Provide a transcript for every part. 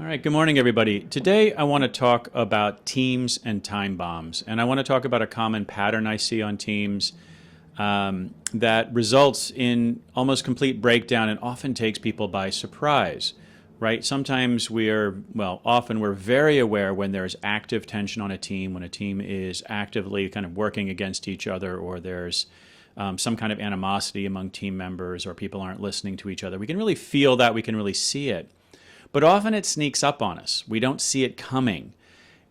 All right, good morning, everybody. Today, I want to talk about teams and time bombs. And I want to talk about a common pattern I see on teams that results in almost complete breakdown and often takes people by surprise, right? Sometimes often we're very aware when there's active tension on a team, when a team is actively kind of working against each other, or there's some kind of animosity among team members, or people aren't listening to each other. We can really feel that, we can really see it. But often it sneaks up on us. We don't see it coming.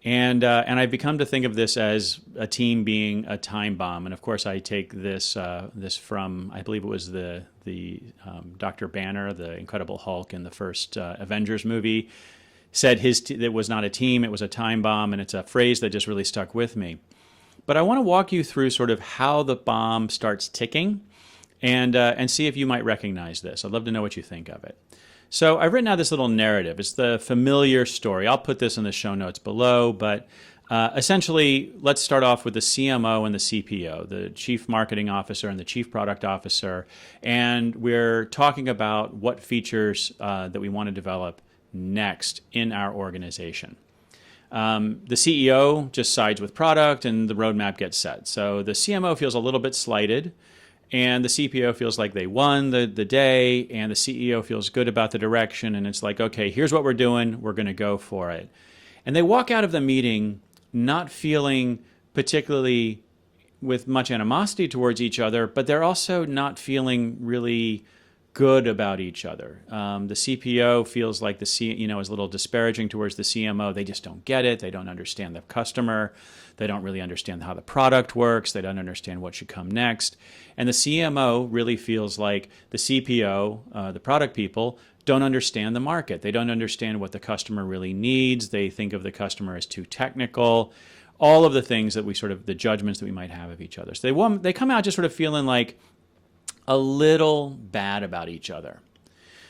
And I've become to think of this as a team being a time bomb. And of course, I take this from, I believe it was the Dr. Banner, the Incredible Hulk in the first Avengers movie, said it was not a team, it was a time bomb. And it's a phrase that just really stuck with me. But I want to walk you through sort of how the bomb starts ticking and see if you might recognize this. I'd love to know what you think of it. So I've written out this little narrative. It's the familiar story. I'll put this in the show notes below, but essentially, let's start off with the CMO and the CPO, the Chief Marketing Officer and the Chief Product Officer, and we're talking about what features that we want to develop next in our organization. The CEO just sides with product and the roadmap gets set. So the CMO feels a little bit slighted, and the CPO feels like they won the day, and the CEO feels good about the direction, and it's like, okay, here's what we're doing, we're going to go for it. And they walk out of the meeting not feeling particularly with much animosity towards each other, but they're also not feeling really good about each other. The CPO feels like is a little disparaging towards the CMO. They just don't get it. They don't understand the customer. They don't really understand how the product works. They don't understand what should come next. And the CMO really feels like the CPO, the product people, don't understand the market. They don't understand what the customer really needs. They think of the customer as too technical. All of the things that the judgments that we might have of each other. So they come out just sort of feeling like a little bad about each other.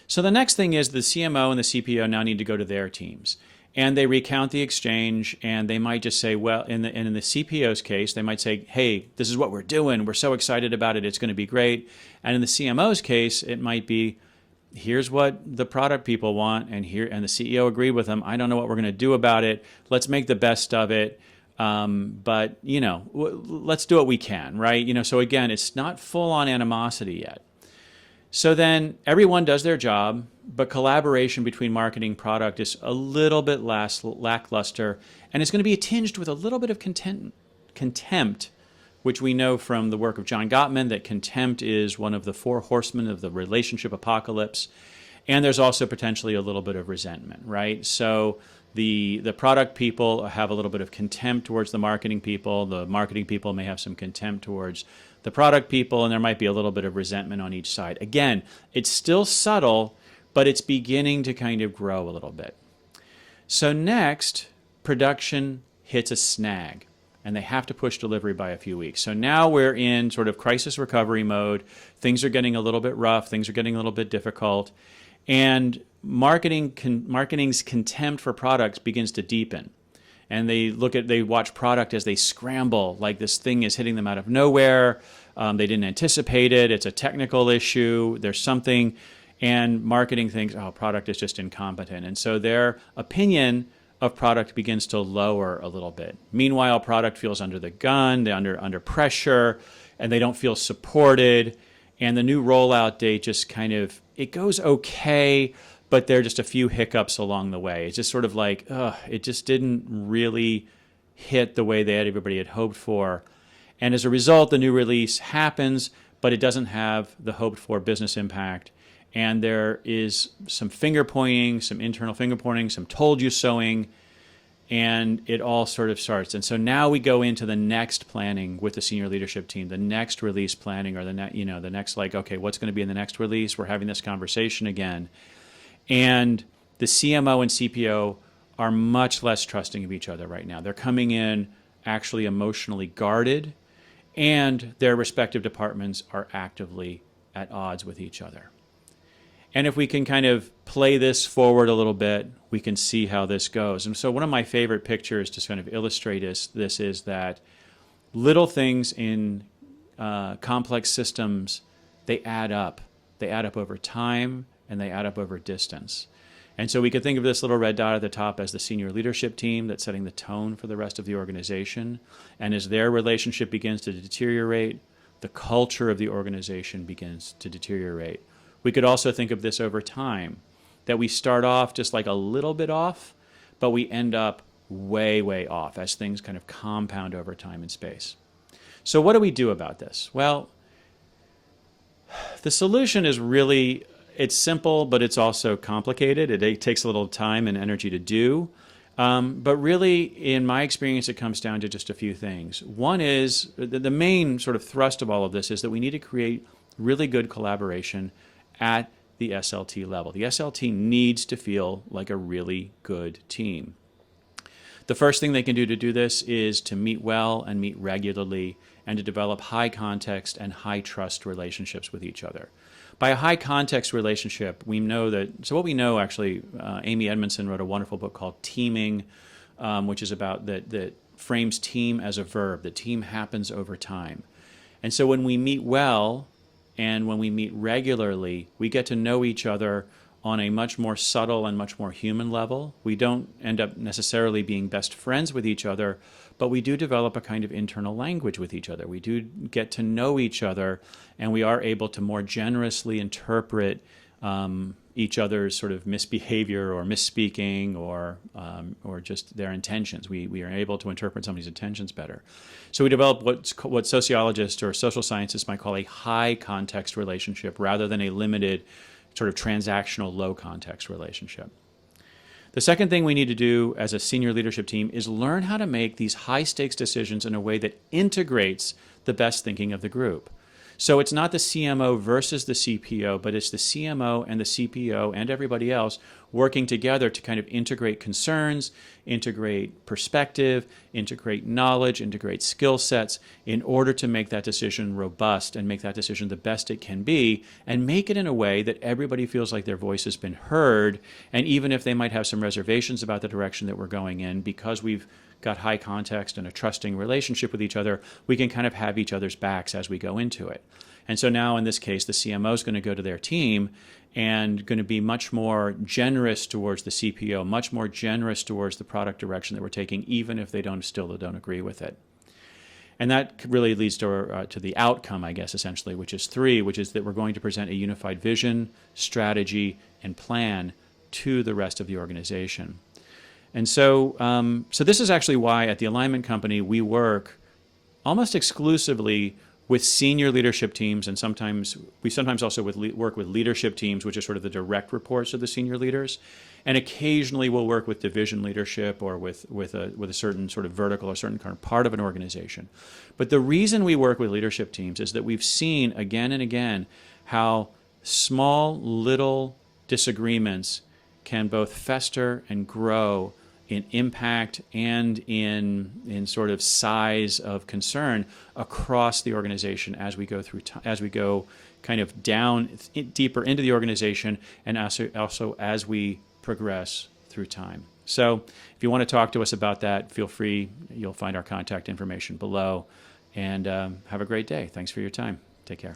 So the next thing is the CMO and the CPO now need to go to their teams. And they recount the exchange, and they might just say, well, in the CPO's case, they might say, hey, this is what we're doing. We're so excited about it. It's going to be great. And in the CMO's case, it might be, here's what the product people want, and the CEO agreed with them. I don't know what we're going to do about it. Let's make the best of it. But, let's do what we can, right? So again, it's not full-on animosity yet. So then everyone does their job, but collaboration between marketing and product is a little bit lackluster, and it's going to be tinged with a little bit of contempt, which we know from the work of John Gottman, that contempt is one of the four horsemen of the relationship apocalypse. And there's also potentially a little bit of resentment, right? So the product people have a little bit of contempt towards the marketing people. The marketing people may have some contempt towards the product people, and there might be a little bit of resentment on each side. Again, it's still subtle, but it's beginning to kind of grow a little bit. So next, production hits a snag, and they have to push delivery by a few weeks. So now we're in sort of crisis recovery mode. Things are getting a little bit rough. Things are getting a little bit difficult. And marketing's contempt for products begins to deepen. And they watch product as they scramble, like this thing is hitting them out of nowhere. They didn't anticipate it. It's a technical issue. There's something. And marketing thinks, oh, product is just incompetent. And so their opinion of product begins to lower a little bit. Meanwhile, product feels under the gun, they're under pressure, and they don't feel supported. And the new rollout date just it goes okay, but there are just a few hiccups along the way. It's just sort of like, it just didn't really hit the way everybody had hoped for. And as a result, the new release happens, but it doesn't have the hoped for business impact. And there is some finger pointing, some internal finger pointing, some told you soing, and it all sort of starts. And so now we go into the next planning with the senior leadership team, the next release planning, or the next okay, what's going to be in the next release? We're having this conversation again. And the CMO and CPO are much less trusting of each other right now. They're coming in actually emotionally guarded, and their respective departments are actively at odds with each other. And if we can kind of play this forward a little bit, we can see how this goes. And so one of my favorite pictures to kind of illustrate this is that little things in complex systems, they add up. They add up over time, and they add up over distance. And so we could think of this little red dot at the top as the senior leadership team that's setting the tone for the rest of the organization. And as their relationship begins to deteriorate, the culture of the organization begins to deteriorate. We could also think of this over time, that we start off just like a little bit off, but we end up way, way off as things kind of compound over time and space. So what do we do about this? Well, the solution is really, it's simple, but it's also complicated. It takes a little time and energy to do. But really, in my experience, it comes down to just a few things. One is, the main sort of thrust of all of this is that we need to create really good collaboration at the SLT level. The SLT needs to feel like a really good team. The first thing they can do to do this is to meet well and meet regularly and to develop high context and high trust relationships with each other. By a high context relationship, we know that, so what we know actually, Amy Edmondson wrote a wonderful book called Teaming, which is about that frames team as a verb. The team happens over time. And so when we meet well and when we meet regularly, we get to know each other on a much more subtle and much more human level. We don't end up necessarily being best friends with each other, but we do develop a kind of internal language with each other. We do get to know each other, and we are able to more generously interpret each other's sort of misbehavior or misspeaking or just their intentions. We are able to interpret somebody's intentions better. So we develop what sociologists or social scientists might call a high context relationship rather than a limited sort of transactional low context relationship. The second thing we need to do as a senior leadership team is learn how to make these high stakes decisions in a way that integrates the best thinking of the group. So it's not the CMO versus the CPO, but it's the CMO and the CPO and everybody else working together to kind of integrate concerns, integrate perspective, integrate knowledge, integrate skill sets in order to make that decision robust and make that decision the best it can be, and make it in a way that everybody feels like their voice has been heard. And even if they might have some reservations about the direction that we're going in, because we've got high context and a trusting relationship with each other, we can kind of have each other's backs as we go into it. And so now in this case, the CMO is going to go to their team and going to be much more generous towards the CPO, much more generous towards the product direction that we're taking, even if they still don't agree with it. And that really leads to the outcome, I guess, essentially, which is 3, which is that we're going to present a unified vision, strategy, and plan to the rest of the organization. And so, so this is actually why at the Alignment Company we work almost exclusively with senior leadership teams, and sometimes also work with leadership teams, which are sort of the direct reports of the senior leaders, and occasionally we'll work with division leadership or with a certain sort of vertical or certain kind of part of an organization. But the reason we work with leadership teams is that we've seen again and again how small little disagreements can both fester and grow in impact and in sort of size of concern across the organization as we go through as we go kind of down deeper into the organization, and also as we progress through time. So if you want to talk to us about that, feel free. You'll find our contact information below. And have a great day. Thanks for your time. Take care.